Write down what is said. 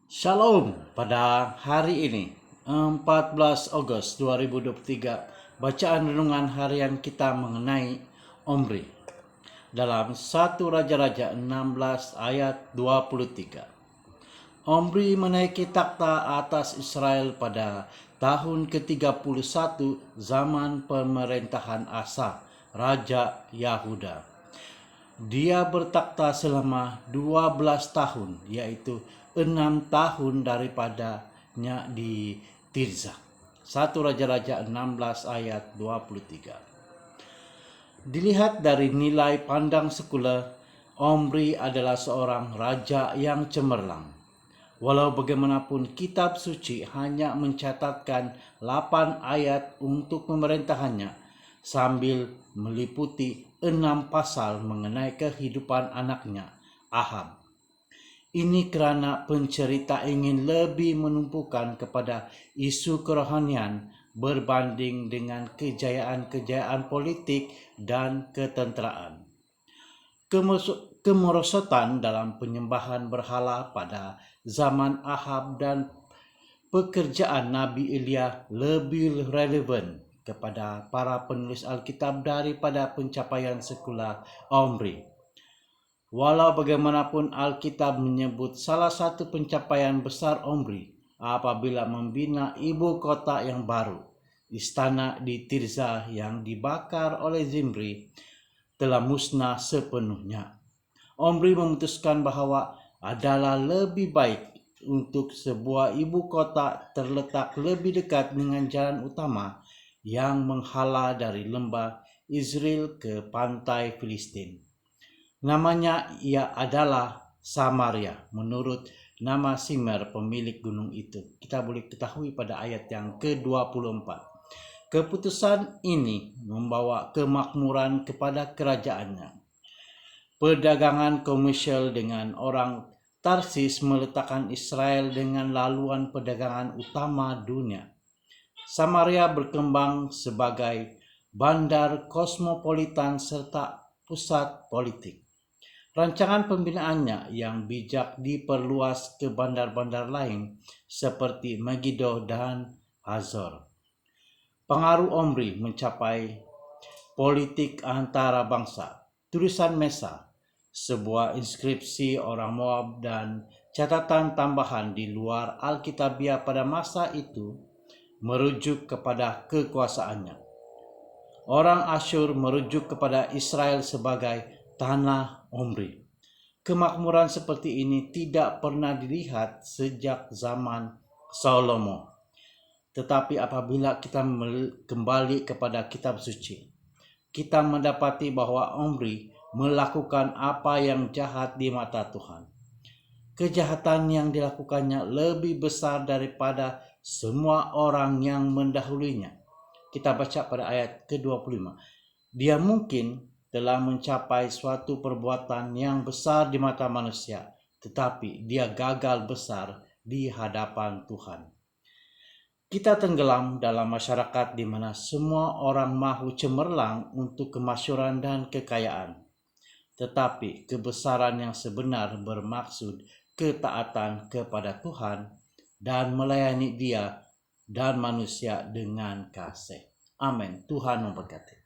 Shalom, pada hari ini 14 Agustus 2023, bacaan renungan harian kita mengenai Omri dalam 1 Raja-Raja 16 ayat 23. Omri menaiki takhta atas Israel pada tahun ke-31 zaman pemerintahan Asa, Raja Yahuda. Dia bertakhta selama 12 tahun, yaitu 6 tahun daripadanya di Tirza. 1 Raja-Raja 16 ayat 23. Dilihat dari nilai pandang sekuler, Omri adalah seorang raja yang cemerlang. Walau bagaimanapun kitab suci hanya mencatatkan 8 ayat untuk pemerintahannya, sambil meliputi 6 pasal mengenai kehidupan anaknya, Ahab. Ini karena pencerita ingin lebih menumpukan kepada isu kerohanian berbanding dengan kejayaan-kejayaan politik dan ketenteraan. Kemerosotan dalam penyembahan berhala pada zaman Ahab dan pekerjaan Nabi Elia lebih relevan kepada para penulis Alkitab daripada pencapaian sekular Omri. Walau bagaimanapun Alkitab menyebut salah satu pencapaian besar Omri apabila membina ibu kota yang baru, istana di Tirza yang dibakar oleh Zimri telah musnah sepenuhnya. Omri memutuskan bahwa adalah lebih baik untuk sebuah ibu kota terletak lebih dekat dengan jalan utama yang menghala dari lembah Israel ke pantai Filistin. Namanya ia adalah Samaria menurut nama Simer pemilik gunung itu. Kita boleh ketahui pada ayat yang ke-24. Keputusan ini membawa kemakmuran kepada kerajaannya. Perdagangan komersial dengan orang Tarsis meletakkan Israel dengan laluan perdagangan utama dunia. Samaria berkembang sebagai bandar kosmopolitan serta pusat politik. Rancangan pembinaannya yang bijak diperluas ke bandar-bandar lain seperti Megiddo dan Hazor. Pengaruh Omri mencapai politik antara bangsa. Tulisan Mesa, sebuah inskripsi orang Moab dan catatan tambahan di luar Alkitabiah pada masa itu merujuk kepada kekuasaannya. Orang Asyur merujuk kepada Israel sebagai tanah Omri. Kemakmuran seperti ini tidak pernah dilihat sejak zaman Salomo. Tetapi apabila kita kembali kepada kitab suci, kita mendapati bahwa Omri melakukan apa yang jahat di mata Tuhan. Kejahatan yang dilakukannya lebih besar daripada semua orang yang mendahulunya. Kita baca pada ayat ke-25. Dia mungkin telah mencapai suatu perbuatan yang besar di mata manusia, tetapi dia gagal besar di hadapan Tuhan. Kita tenggelam dalam masyarakat di mana semua orang mahu cemerlang untuk kemasyhuran dan kekayaan. Tetapi kebesaran yang sebenar bermaksud ketaatan kepada Tuhan dan melayani Dia dan manusia dengan kasih. Amin. Tuhan memberkati.